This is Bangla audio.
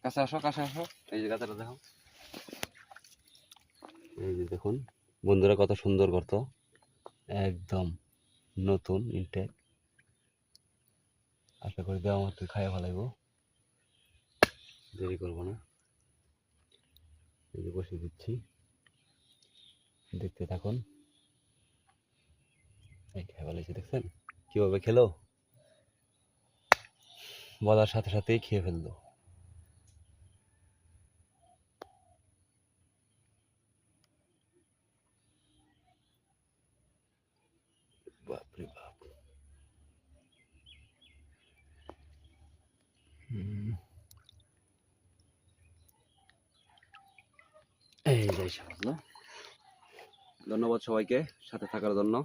কাছে আসো কাছে আসো, এই যে গাছটা দেখো, এই যে দেখুন বন্ধুরা কত সুন্দর গর্ত, একদম নতুন ইনটেক। আশা করি দেওয়া মাত্র খাইয়া ফেলাইব, দেরি করবো না। এই যে বসিয়ে দিচ্ছি, দেখতে থাকুন। এই খাই ফেলাইছে, দেখছেন কিভাবে খেলো, বলার সাথে সাথেই খেয়ে ফেললো। বাপরে বাপ। এই যে ধন্যবাদ সবাইকে সাথে থাকার জন্য।